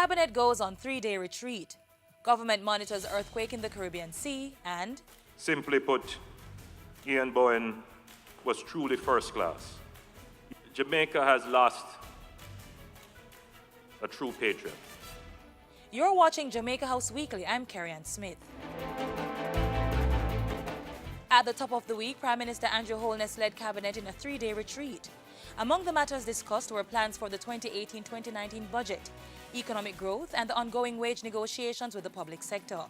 Cabinet goes on 3-day retreat. Government monitors earthquake in the Caribbean Sea and... Simply put, Ian Bowen was truly first class. Jamaica has lost a true patriot. You're watching Jamaica House Weekly. I'm Carrie-Ann Smith. At the top of the week, Prime Minister Andrew Holness led Cabinet in a 3-day retreat. Among the matters discussed were plans for the 2018-2019 budget, economic growth, and the ongoing wage negotiations with the public sector.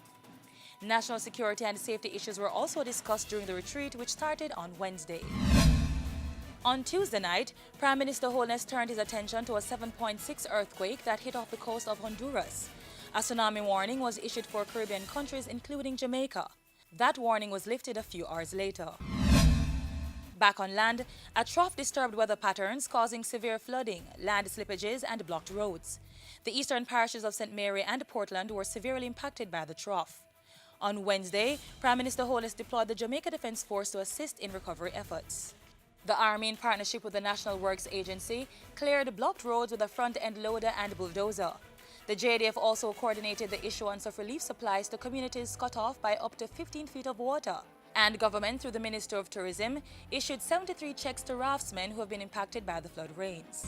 National security and safety issues were also discussed during the retreat, which started on Wednesday. On Tuesday night, Prime Minister Holness turned his attention to a 7.6 earthquake that hit off the coast of Honduras. A tsunami warning was issued for Caribbean countries, including Jamaica. That warning was lifted a few hours later. Back on land, a trough disturbed weather patterns causing severe flooding, land slippages, and blocked roads. The eastern parishes of St. Mary and Portland were severely impacted by the trough. On Wednesday, Prime Minister Holness deployed the Jamaica Defence Force to assist in recovery efforts. The Army, in partnership with the National Works Agency, cleared blocked roads with a front-end loader and bulldozer. The JDF also coordinated the issuance of relief supplies to communities cut off by up to 15 feet of water. And government, through the Minister of Tourism, issued 73 checks to raftsmen who have been impacted by the flood rains.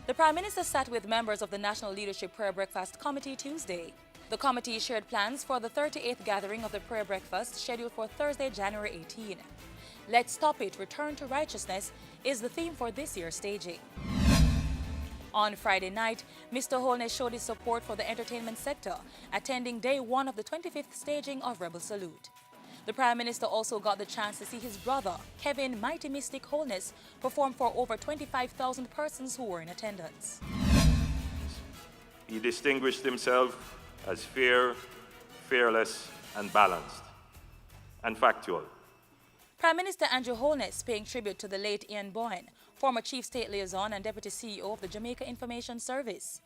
The Prime Minister sat with members of the National Leadership Prayer Breakfast Committee Tuesday. The committee shared plans for the 38th gathering of the prayer breakfast scheduled for Thursday, January 18. Let's Stop It, Return to Righteousness is the theme for this year's staging. On Friday night, Mr. Holness showed his support for the entertainment sector, attending day 1 of the 25th staging of Rebel Salute. The Prime Minister also got the chance to see his brother, Kevin Mighty Mystic Holness, perform for over 25,000 persons who were in attendance. He distinguished himself as fair, fearless, and balanced, and factual. Prime Minister Andrew Holness paying tribute to the late Ian Bowen, former Chief State Liaison and Deputy CEO of the Jamaica Information Service.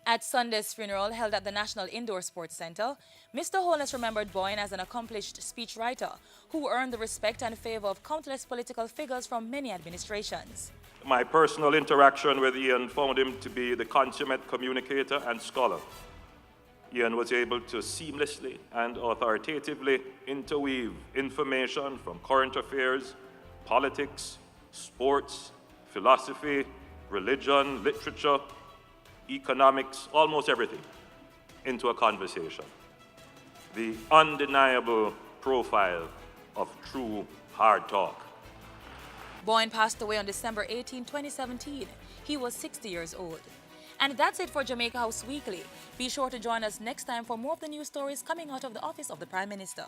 At Sunday's funeral held at the National Indoor Sports Centre, Mr. Holness remembered Bowen as an accomplished speechwriter who earned the respect and favor of countless political figures from many administrations. My personal interaction with Ian found him to be the consummate communicator and scholar. Ian was able to seamlessly and authoritatively interweave information from current affairs, politics, sports, philosophy, religion, literature, economics, almost everything, into a conversation. The undeniable profile of true hard talk. Bowen passed away on December 18, 2017. He was 60 years old. And that's it for Jamaica House Weekly. Be sure to join us next time for more of the news stories coming out of the office of the Prime Minister.